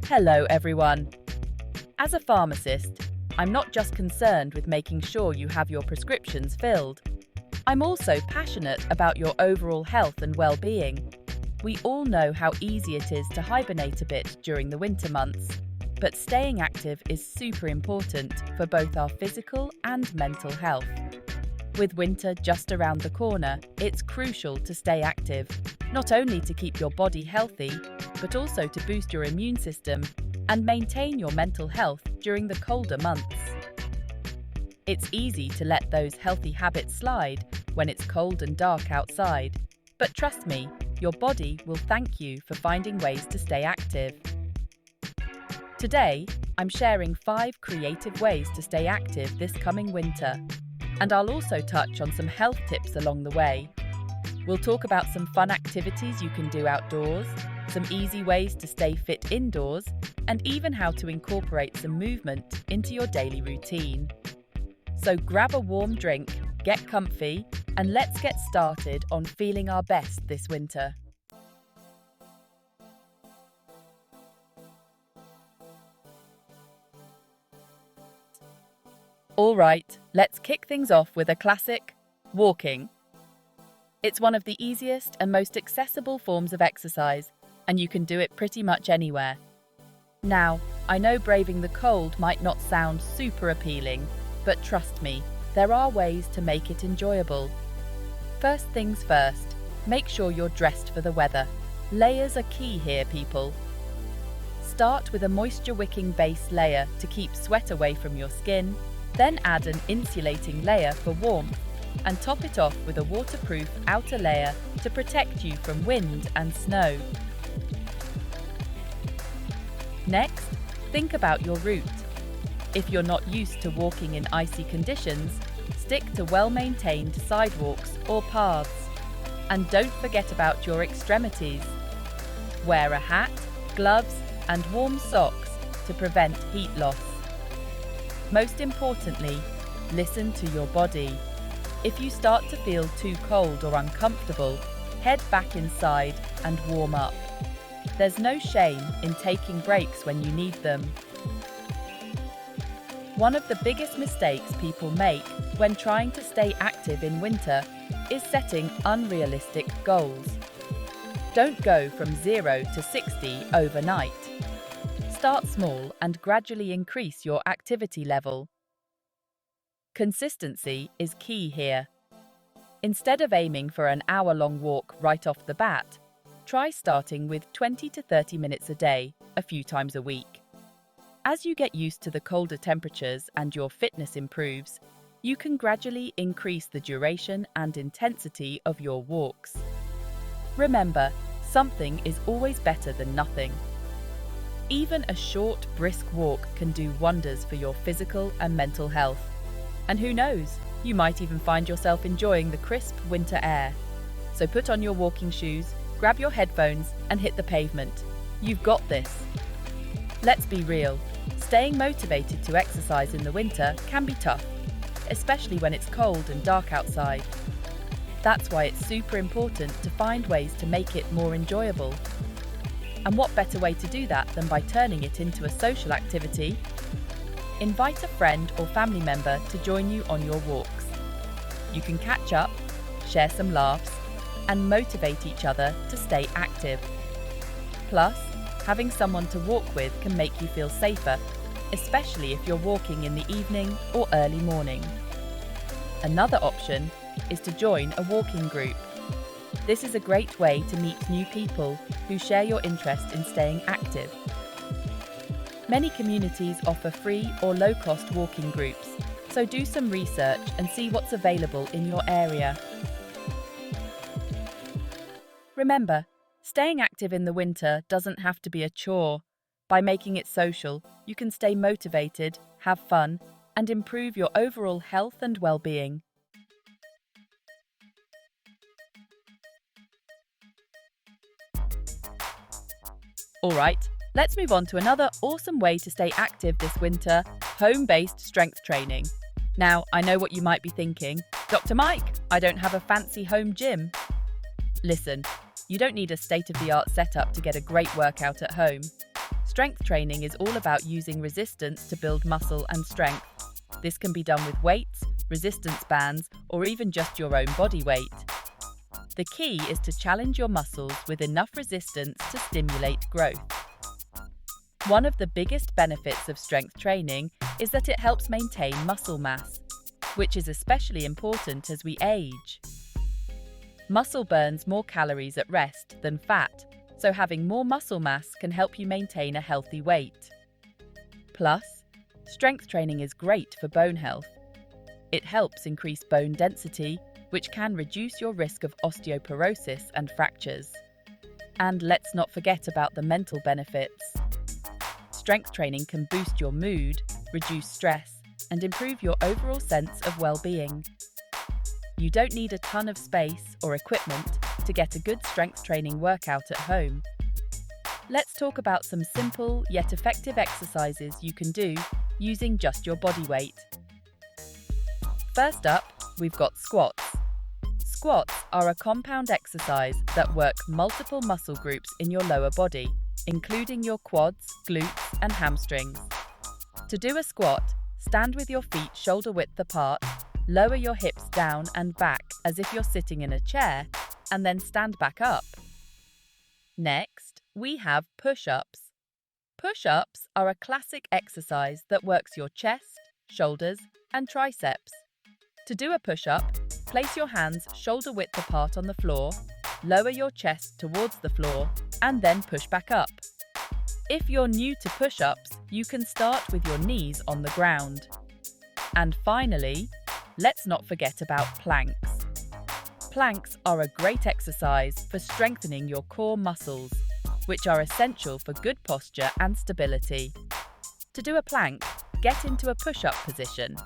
Hello everyone. As a pharmacist, I'm not just concerned with making sure you have your prescriptions filled. I'm also passionate about your overall health and well-being. We all know how easy it is to hibernate a bit during the winter months, but staying active is super important for both our physical and mental health. With winter just around the corner, it's crucial to stay active, not only to keep your body healthy, but also to boost your immune system and maintain your mental health during the colder months. It's easy to let those healthy habits slide when it's cold and dark outside, but trust me, your body will thank you for finding ways to stay active. Today, I'm sharing 5 creative ways to stay active this coming winter. And I'll also touch on some health tips along the way. We'll talk about some fun activities you can do outdoors, some easy ways to stay fit indoors, and even how to incorporate some movement into your daily routine. So grab a warm drink, get comfy, and let's get started on feeling our best this winter. All right, let's kick things off with a classic, walking. It's one of the easiest and most accessible forms of exercise, and you can do it pretty much anywhere. Now, I know braving the cold might not sound super appealing, but trust me, there are ways to make it enjoyable. First things first, make sure you're dressed for the weather. Layers are key here, people. Start with a moisture-wicking base layer to keep sweat away from your skin. Then add an insulating layer for warmth and top it off with a waterproof outer layer to protect you from wind and snow. Next, think about your route. If you're not used to walking in icy conditions, stick to well-maintained sidewalks or paths. And don't forget about your extremities. Wear a hat, gloves, and warm socks to prevent heat loss. Most importantly, listen to your body. If you start to feel too cold or uncomfortable, head back inside and warm up. There's no shame in taking breaks when you need them. One of the biggest mistakes people make when trying to stay active in winter is setting unrealistic goals. Don't go from 0 to 60 overnight. Start small and gradually increase your activity level. Consistency is key here. Instead of aiming for an hour-long walk right off the bat, try starting with 20 to 30 minutes a day, a few times a week. As you get used to the colder temperatures and your fitness improves, you can gradually increase the duration and intensity of your walks. Remember, something is always better than nothing. Even a short, brisk walk can do wonders for your physical and mental health. And who knows, you might even find yourself enjoying the crisp winter air. So put on your walking shoes, grab your headphones, and hit the pavement. You've got this. Let's be real, staying motivated to exercise in the winter can be tough, especially when it's cold and dark outside. That's why it's super important to find ways to make it more enjoyable. And what better way to do that than by turning it into a social activity? Invite a friend or family member to join you on your walks. You can catch up, share some laughs, and motivate each other to stay active. Plus, having someone to walk with can make you feel safer, especially if you're walking in the evening or early morning. Another option is to join a walking group. This is a great way to meet new people who share your interest in staying active. Many communities offer free or low-cost walking groups, so do some research and see what's available in your area. Remember, staying active in the winter doesn't have to be a chore. By making it social, you can stay motivated, have fun, and improve your overall health and well-being. All right, let's move on to another awesome way to stay active this winter, home-based strength training. Now, I know what you might be thinking. Dr. Mike, I don't have a fancy home gym. Listen, you don't need a state-of-the-art setup to get a great workout at home. Strength training is all about using resistance to build muscle and strength. This can be done with weights, resistance bands, or even just your own body weight. The key is to challenge your muscles with enough resistance to stimulate growth. One of the biggest benefits of strength training is that it helps maintain muscle mass, which is especially important as we age. Muscle burns more calories at rest than fat, so having more muscle mass can help you maintain a healthy weight. Plus, strength training is great for bone health. It helps increase bone density, which can reduce your risk of osteoporosis and fractures. And let's not forget about the mental benefits. Strength training can boost your mood, reduce stress, and improve your overall sense of well-being. You don't need a ton of space or equipment to get a good strength training workout at home. Let's talk about some simple yet effective exercises you can do using just your body weight. First up, we've got squats. Squats are a compound exercise that work multiple muscle groups in your lower body, including your quads, glutes, and hamstrings. To do a squat, stand with your feet shoulder width apart, lower your hips down and back as if you're sitting in a chair, and then stand back up. Next, we have push-ups. Push-ups are a classic exercise that works your chest, shoulders, and triceps. To do a push-up, place your hands shoulder width apart on the floor, lower your chest towards the floor, and then push back up. If you're new to push-ups, you can start with your knees on the ground. And finally, let's not forget about planks. Planks are a great exercise for strengthening your core muscles, which are essential for good posture and stability. To do a plank, get into a push-up position,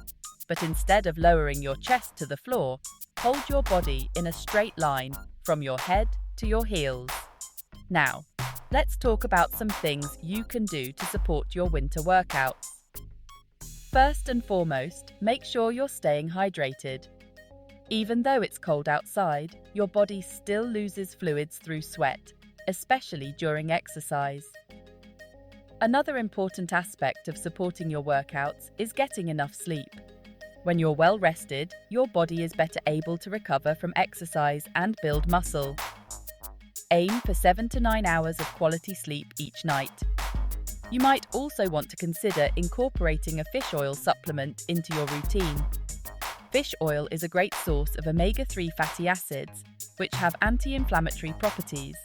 but instead of lowering your chest to the floor, hold your body in a straight line from your head to your heels. Now, let's talk about some things you can do to support your winter workouts. First and foremost, make sure you're staying hydrated. Even though it's cold outside, your body still loses fluids through sweat, especially during exercise. Another important aspect of supporting your workouts is getting enough sleep. When you're well rested, your body is better able to recover from exercise and build muscle. Aim for 7 to 9 hours of quality sleep each night. You might also want to consider incorporating a fish oil supplement into your routine. Fish oil is a great source of omega-3 fatty acids, which have anti-inflammatory properties.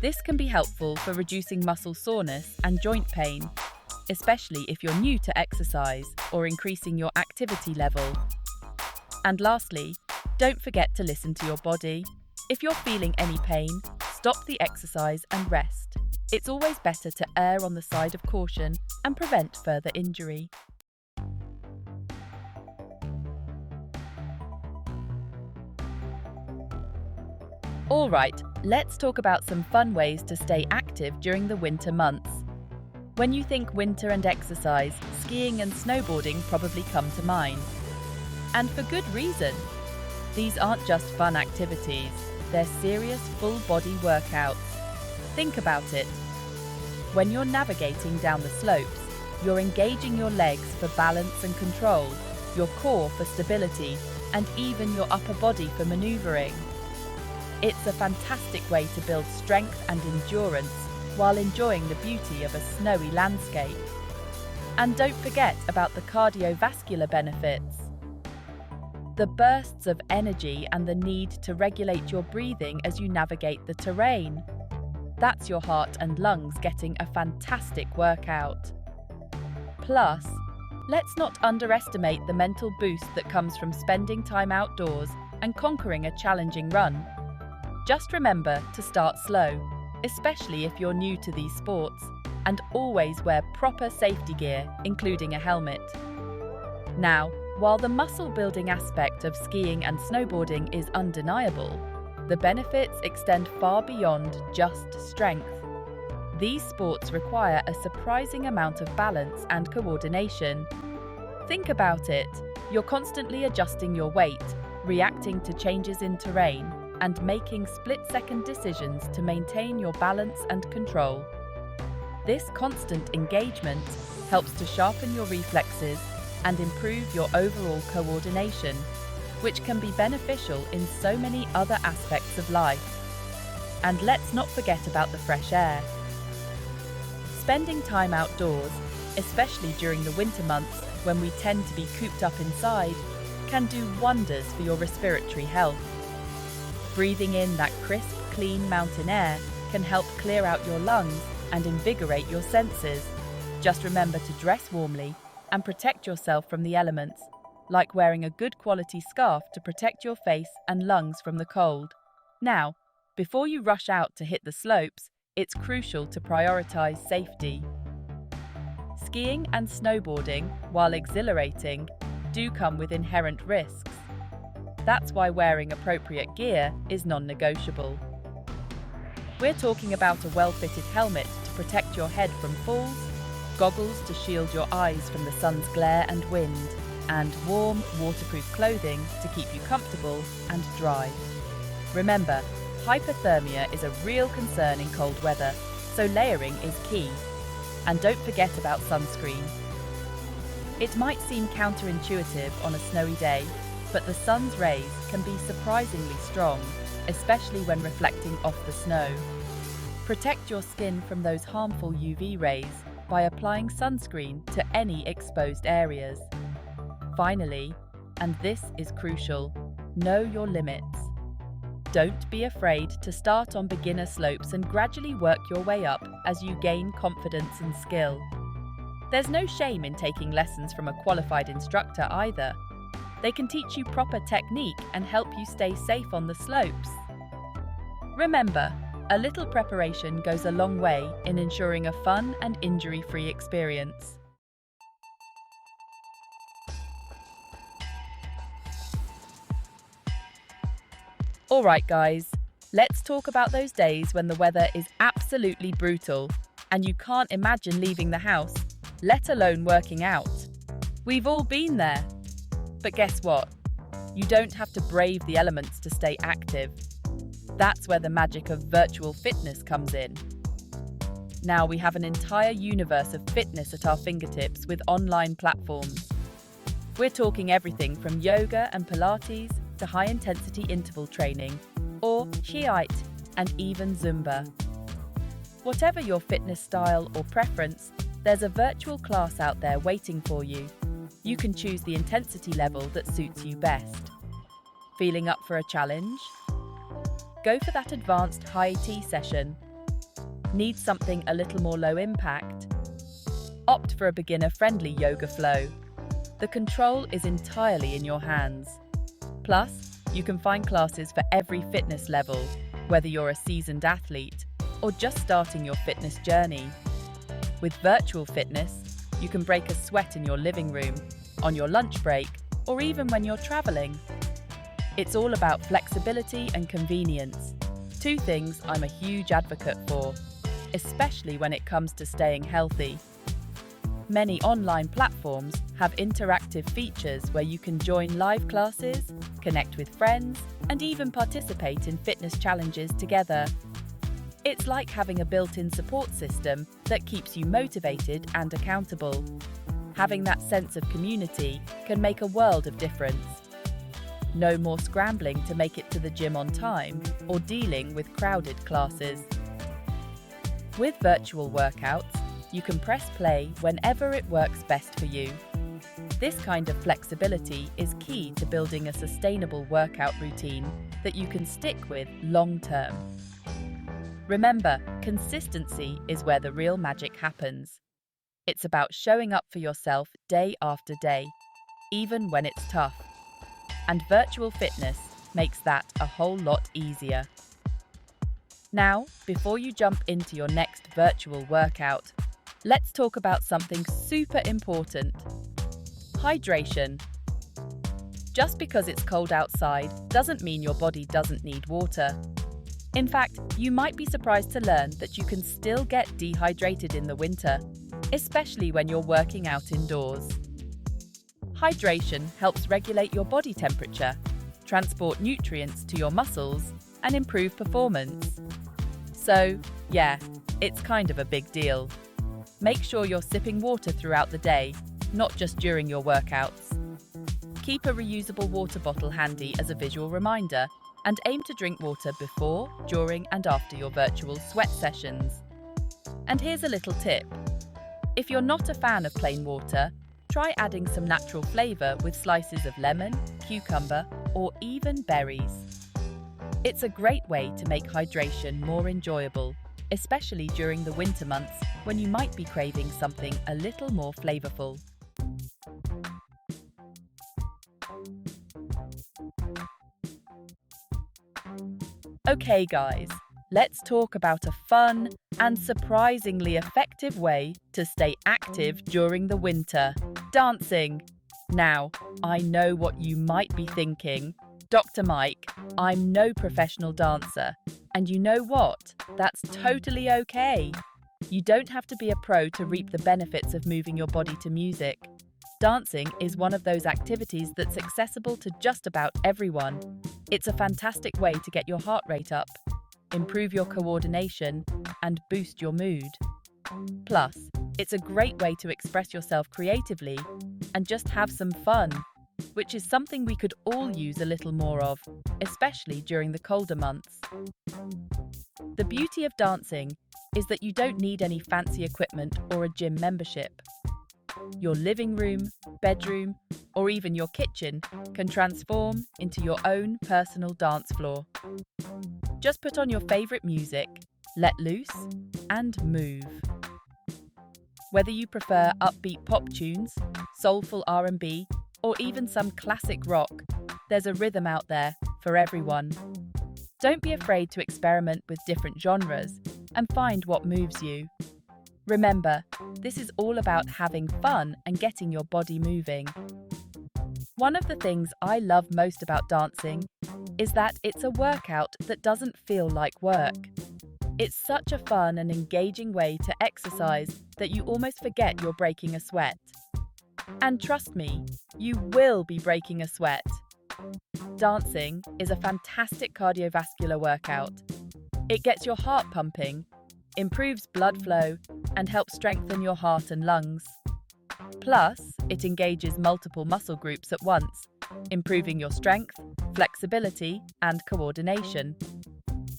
This can be helpful for reducing muscle soreness and joint pain, especially if you're new to exercise or increasing your activity level. And lastly, don't forget to listen to your body. If you're feeling any pain, stop the exercise and rest. It's always better to err on the side of caution and prevent further injury. Alright, let's talk about some fun ways to stay active during the winter months. When you think winter and exercise, skiing and snowboarding probably come to mind. And for good reason. These aren't just fun activities, they're serious full-body workouts. Think about it. When you're navigating down the slopes, you're engaging your legs for balance and control, your core for stability, and even your upper body for maneuvering. It's a fantastic way to build strength and endurance while enjoying the beauty of a snowy landscape. And don't forget about the cardiovascular benefits. The bursts of energy and the need to regulate your breathing as you navigate the terrain. That's your heart and lungs getting a fantastic workout. Plus, let's not underestimate the mental boost that comes from spending time outdoors and conquering a challenging run. Just remember to start slow, especially if you're new to these sports, and always wear proper safety gear, including a helmet. Now, while the muscle-building aspect of skiing and snowboarding is undeniable, the benefits extend far beyond just strength. These sports require a surprising amount of balance and coordination. Think about it. You're constantly adjusting your weight, reacting to changes in terrain, and making split-second decisions to maintain your balance and control. This constant engagement helps to sharpen your reflexes and improve your overall coordination, which can be beneficial in so many other aspects of life. And let's not forget about the fresh air. Spending time outdoors, especially during the winter months when we tend to be cooped up inside, can do wonders for your respiratory health. Breathing in that crisp, clean mountain air can help clear out your lungs and invigorate your senses. Just remember to dress warmly and protect yourself from the elements, like wearing a good quality scarf to protect your face and lungs from the cold. Now, before you rush out to hit the slopes, it's crucial to prioritize safety. Skiing and snowboarding, while exhilarating, do come with inherent risks. That's why wearing appropriate gear is non-negotiable. We're talking about a well-fitted helmet to protect your head from falls, goggles to shield your eyes from the sun's glare and wind, and warm, waterproof clothing to keep you comfortable and dry. Remember, hypothermia is a real concern in cold weather, so layering is key. And don't forget about sunscreen. It might seem counterintuitive on a snowy day, but the sun's rays can be surprisingly strong, especially when reflecting off the snow. Protect your skin from those harmful UV rays by applying sunscreen to any exposed areas. Finally, and this is crucial, know your limits. Don't be afraid to start on beginner slopes and gradually work your way up as you gain confidence and skill. There's no shame in taking lessons from a qualified instructor either. They can teach you proper technique and help you stay safe on the slopes. Remember, a little preparation goes a long way in ensuring a fun and injury-free experience. Alright guys, let's talk about those days when the weather is absolutely brutal and you can't imagine leaving the house, let alone working out. We've all been there. But guess what? You don't have to brave the elements to stay active. That's where the magic of virtual fitness comes in. Now we have an entire universe of fitness at our fingertips with online platforms. We're talking everything from yoga and Pilates to high-intensity interval training, or HIIT, and even Zumba. Whatever your fitness style or preference, there's a virtual class out there waiting for you. You can choose the intensity level that suits you best. Feeling up for a challenge? Go for that advanced high-T session. Need something a little more low impact? Opt for a beginner-friendly yoga flow. The control is entirely in your hands. Plus, you can find classes for every fitness level, whether you're a seasoned athlete or just starting your fitness journey. With virtual fitness, you can break a sweat in your living room, on your lunch break, or even when you're traveling. It's all about flexibility and convenience, two things I'm a huge advocate for, especially when it comes to staying healthy. Many online platforms have interactive features where you can join live classes, connect with friends, and even participate in fitness challenges together. It's like having a built-in support system that keeps you motivated and accountable. Having that sense of community can make a world of difference. No more scrambling to make it to the gym on time or dealing with crowded classes. With virtual workouts, you can press play whenever it works best for you. This kind of flexibility is key to building a sustainable workout routine that you can stick with long-term. Remember, consistency is where the real magic happens. It's about showing up for yourself day after day, even when it's tough. And virtual fitness makes that a whole lot easier. Now, before you jump into your next virtual workout, let's talk about something super important: hydration. Just because it's cold outside doesn't mean your body doesn't need water. In fact, you might be surprised to learn that you can still get dehydrated in the winter, especially when you're working out indoors. Hydration helps regulate your body temperature, transport nutrients to your muscles, and improve performance. So, yeah, it's kind of a big deal. Make sure you're sipping water throughout the day, not just during your workouts. Keep a reusable water bottle handy as a visual reminder and aim to drink water before, during, and after your virtual sweat sessions. And here's a little tip. If you're not a fan of plain water, try adding some natural flavour with slices of lemon, cucumber, or even berries. It's a great way to make hydration more enjoyable, especially during the winter months when you might be craving something a little more flavourful. Okay guys, let's talk about a fun and surprisingly effective way to stay active during the winter: dancing. Now, I know what you might be thinking. Dr. Mike, I'm no professional dancer. And you know what? That's totally okay. You don't have to be a pro to reap the benefits of moving your body to music. Dancing is one of those activities that's accessible to just about everyone. It's a fantastic way to get your heart rate up, improve your coordination, and boost your mood. Plus, it's a great way to express yourself creatively and just have some fun, which is something we could all use a little more of, especially during the colder months. The beauty of dancing is that you don't need any fancy equipment or a gym membership. Your living room, bedroom, or even your kitchen can transform into your own personal dance floor. Just put on your favourite music, let loose, and move. Whether you prefer upbeat pop tunes, soulful R&B, or even some classic rock, there's a rhythm out there for everyone. Don't be afraid to experiment with different genres and find what moves you. Remember, this is all about having fun and getting your body moving. One of the things I love most about dancing is that it's a workout that doesn't feel like work. It's such a fun and engaging way to exercise that you almost forget you're breaking a sweat. And trust me, you will be breaking a sweat. Dancing is a fantastic cardiovascular workout. It gets your heart pumping, improves blood flow, and helps strengthen your heart and lungs. Plus, it engages multiple muscle groups at once, improving your strength, flexibility, and coordination.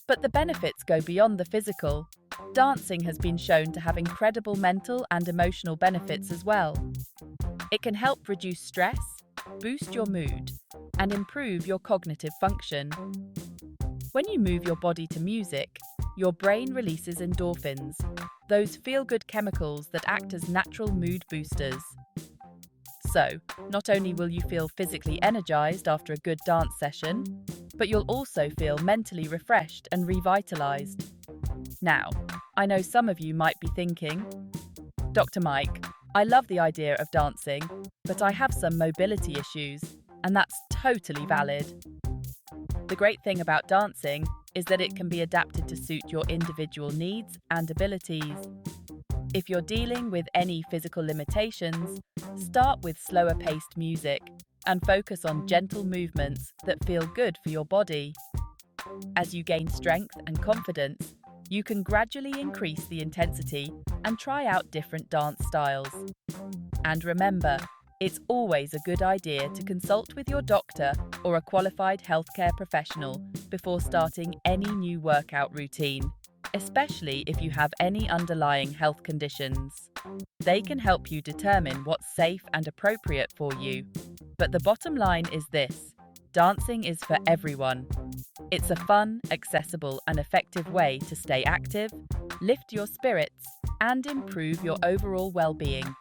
But the benefits go beyond the physical. Dancing has been shown to have incredible mental and emotional benefits as well. It can help reduce stress, boost your mood, and improve your cognitive function. When you move your body to music, your brain releases endorphins, those feel-good chemicals that act as natural mood boosters. So, not only will you feel physically energized after a good dance session, but you'll also feel mentally refreshed and revitalized. Now, I know some of you might be thinking, Dr. Mike, I love the idea of dancing, but I have some mobility issues, and that's totally valid. The great thing about dancing is that it can be adapted to suit your individual needs and abilities. If you're dealing with any physical limitations, start with slower-paced music and focus on gentle movements that feel good for your body. As you gain strength and confidence, you can gradually increase the intensity and try out different dance styles. And remember, it's always a good idea to consult with your doctor or a qualified healthcare professional before starting any new workout routine, especially if you have any underlying health conditions. They can help you determine what's safe and appropriate for you. But the bottom line is this: dancing is for everyone. It's a fun, accessible, and effective way to stay active, lift your spirits, and improve your overall well-being.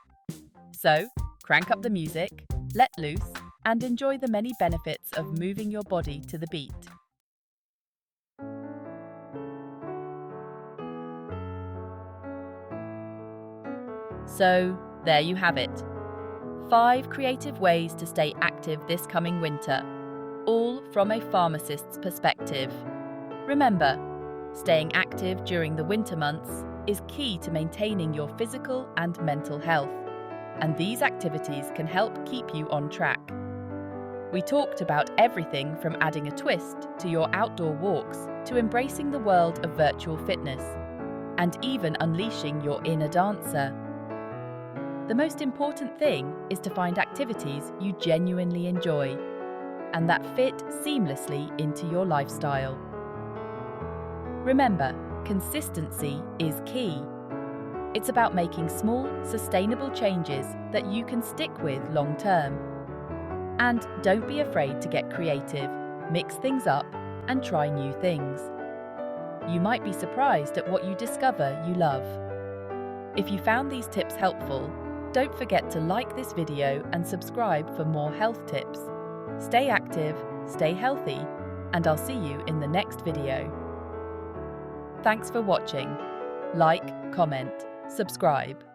So, crank up the music, let loose, and enjoy the many benefits of moving your body to the beat. So, there you have it. 5 creative ways to stay active this coming winter, all from a pharmacist's perspective. Remember, staying active during the winter months is key to maintaining your physical and mental health, and these activities can help keep you on track. We talked about everything from adding a twist to your outdoor walks to embracing the world of virtual fitness, and even unleashing your inner dancer. The most important thing is to find activities you genuinely enjoy and that fit seamlessly into your lifestyle. Remember, consistency is key. It's about making small, sustainable changes that you can stick with long term. And don't be afraid to get creative, mix things up, and try new things. You might be surprised at what you discover you love. If you found these tips helpful, don't forget to like this video and subscribe for more health tips. Stay active, stay healthy, and I'll see you in the next video. Thanks for watching. Like, comment, subscribe.